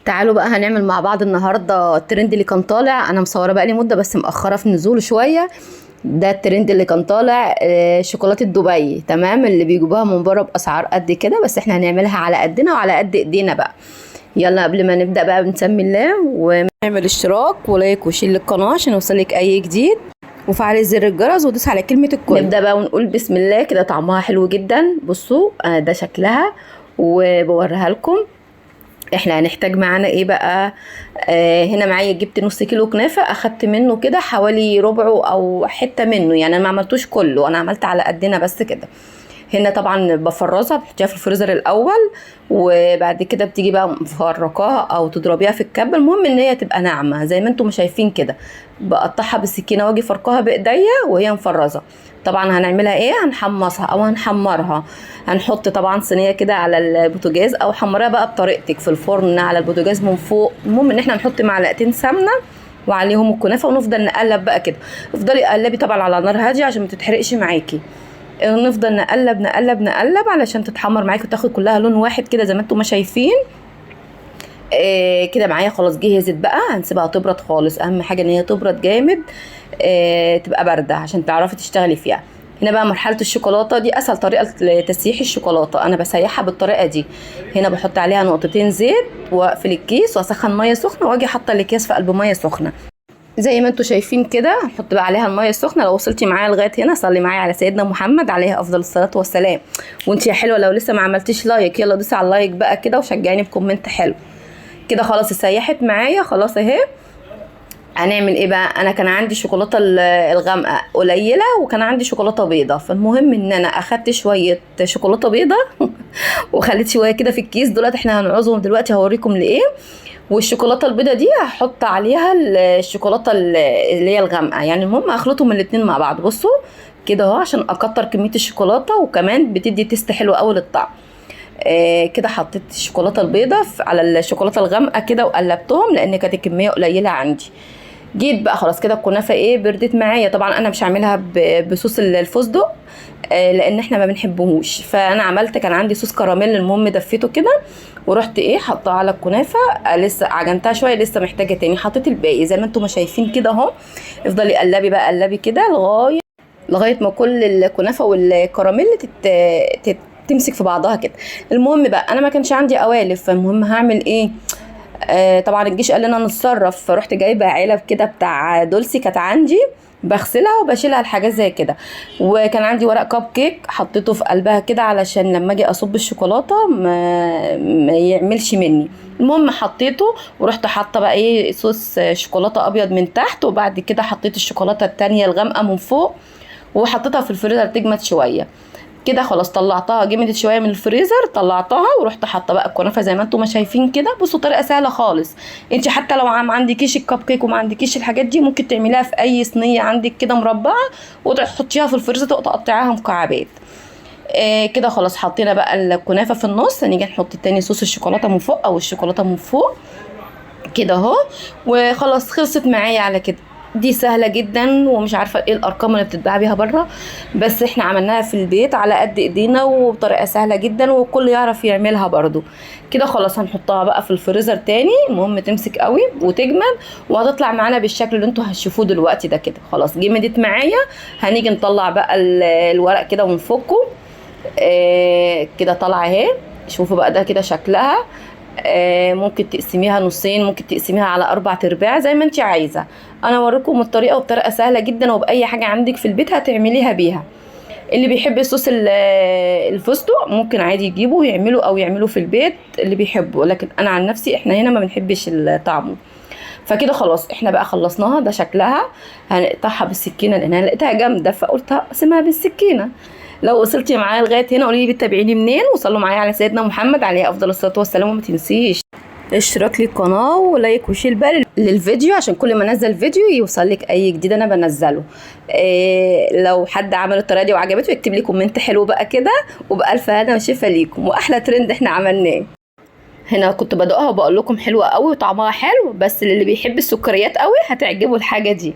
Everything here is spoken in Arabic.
تعالوا بقى هنعمل مع بعض النهارده الترند اللي كان طالع. انا مصوره بقى لي مده بس مأخره في نزوله شويه. ده الترند اللي كان طالع، شوكولاته دبي، تمام، اللي بيجيبوها من بره باسعار قد كده، بس احنا هنعملها على قدنا وعلى قد ايدينا بقى. يلا قبل ما نبدا بقى بنسمي الله ونعمل اشتراك ولايك وشير للقناه عشان يوصلك اي جديد، وفعلي زر الجرس ودوس على كلمه الكل. نبدا بقى ونقول بسم الله. كده طعمها حلو جدا. بصوا ده شكلها وبوريها لكم. احنا هنحتاج معانا ايه بقى؟ هنا معايا جبت نص كيلو كنافه، اخدت منه كده حوالي ربعه او حته منه، يعني انا ما عملتوش كله، انا عملت على قدنا بس كده. هنا طبعا بفرزها، بتحطيها في الفريزر الاول، وبعد كده بتيجي بقى مفرقاها او تضربيها في الكبه. المهم ان هي تبقى ناعمه زي ما انتم شايفين كده. بقطعها بالسكينه واجي فرقاها بايديا وهي مفرزه. طبعا هنعملها ايه؟ هنحمصها او هنحمرها. هنحط طبعا صينيه كده على البوتاجاز، او حمرها بقى بطريقتك في الفرن على البوتاجاز من فوق. المهم ان احنا نحط معلقتين سمنه وعليهم الكنافه، ونفضل نقلب بقى كده. افضلي قلبي طبعا على نار هاديه عشان ما تتحرقش معاكي. نفضل نقلب نقلب نقلب علشان تتحمر معاكي وتاخد كلها لون واحد كده زي ما انتم ما شايفين. كده معايا خلاص جهزت بقى. هنسيبها تبرد خالص، اهم حاجه ان هي تبرد جامد، تبقى بارده عشان تعرفي تشتغلي فيها. هنا بقى مرحله الشوكولاته دي اسهل طريقه لتسييح الشوكولاته، انا بسيحها بالطريقه دي. هنا بحط عليها نقطتين زيت واقفل الكيس واسخن ميه سخنه واجي حاطه الاكياس في قلب ميه سخنه زي ما انتم شايفين كده. هنحط بقى عليها الميه السخنه. لو وصلتي معايا لغايه هنا صلي معايا على سيدنا محمد عليه افضل الصلاه والسلام. وانت يا حلوه لو لسه ما عملتيش لايك، يلا دوسي على اللايك بقى كده وشجعيني بكومنت حلو كده. خلاص سيحت معايا خلاص اهي. هنعمل ايه بقى؟ انا كان عندي شوكولاته الغامقه قليله وكان عندي شوكولاته بيضه، فالمهم ان انا اخدت شويه شوكولاته بيضه وخليت شويه كده في الكيس. دولت احنا هنعوزهم دلوقتي، هوريكم لايه. والشوكولاته البيضه دي هحط عليها الشوكولاته اللي هي الغامقه، يعني المهم اخلطهم الاتنين مع بعض. بصوا كده اهو عشان اكتر كميه الشوكولاته، وكمان بتدي تيست حلو قوي للطعم. كده حطيت الشوكولاته البيضه على الشوكولاته الغامقه كده وقلبتهم لان كانت الكميه قليله عندي. جيت بقى خلاص كده الكنافه ايه بردت معايا. طبعا انا مش هعملها بصوص الفستق لان احنا ما بنحبهوش، فانا عملت كان عندي صوص كراميل. المهم دفيته كده ورحت ايه حطها على الكنافه. لسه عجنتها شويه، لسه محتاجه تاني. حطيت الباقي زي ما انتم ما شايفين كده اهو. افضلي قلبي بقى قلبي كده لغايه ما كل الكنافه والكراميل تمسك في بعضها كده. المهم بقى انا ما كانش عندي قوالب، فالمهم هعمل ايه؟ طبعا الجيش قال لنا نتصرف، فرحت جايبه علب كده بتاع دولسي كانت عندي، بغسلها وبشيلها الحاجات زي كده. وكان عندي ورق كب كيك حطيته في قلبها كده علشان لما اجي اصب الشوكولاته ما يعملش مني. المهم حطيته ورحت حاطه بقى ايه صوص شوكولاته ابيض من تحت، وبعد كده حطيت الشوكولاته التانية الغامقه من فوق وحطيتها في الفريزر تجمد شويه كده. خلاص طلعتها جمدت شويه من الفريزر، طلعتها ورحت حاطه بقى الكنافه زي ما انتم ما شايفين كده. بصوا طريقه سهله خالص. انت حتى لو ما عندكيش الكب كيك وما عندكيش الحاجات دي، ممكن تعمليها في اي صينيه عندك كده مربعه وتحطيها في الفريزر تقطعيها مكعبات. كده خلاص حطينا بقى الكنافه في النص. هنيجي نحط تاني صوص الشوكولاته من فوق او الشوكولاته من فوق كده اهو. وخلاص خلصت معايا على كده. دي سهله جدا، ومش عارفه ايه الارقام اللي بتتباع بيها بره، بس احنا عملناها في البيت على قد ايدينا وبطريقه سهله جدا والكل يعرف يعملها برضو. كده خلاص هنحطها بقى في الفريزر تاني. المهم تمسك قوي وتجمد، وهتطلع معانا بالشكل اللي انتوا هتشوفوه دلوقتي ده كده. خلاص جمدت معايا. هنيجي نطلع بقى الورق كده ونفكه. كده طالعه اهي. شوفوا بقى ده كده شكلها. ممكن تقسميها نصين، ممكن تقسميها على 4 زي ما انت عايزه. انا اوريكم الطريقه وبطريقه سهله جدا وباي حاجه عندك في البيت هتعمليها بيها. اللي بيحب صوص الفستق ممكن عادي يجيبه ويعمله او يعمله في البيت اللي بيحبه، لكن انا عن نفسي احنا هنا ما بنحبش طعمه. فكده خلاص احنا بقى خلصناها. ده شكلها. هنقطعها بالسكينه لان انا لقيتها جامده فقلت اقسمها بالسكينه. لو وصلتي معايا لغايه هنا قولي لي بتتابعيني منين، وصلوا معايا على سيدنا محمد عليه افضل الصلاه والسلام. وما تنسيش اشتراك للقناه ولايك وشير بقى للفيديو عشان كل ما انزل فيديو يوصل لك اي جديد انا بنزله. لو حد عمل الطريقه دي وعجبته يكتب لي كومنت حلو بقى كده، وبالف هنا وشفا ليكم واحلى ترند احنا عملناه. هنا كنت بدوقها وبقول لكم حلوه قوي وطعمها حلو، بس اللي بيحب السكريات قوي هتعجبه الحاجه دي.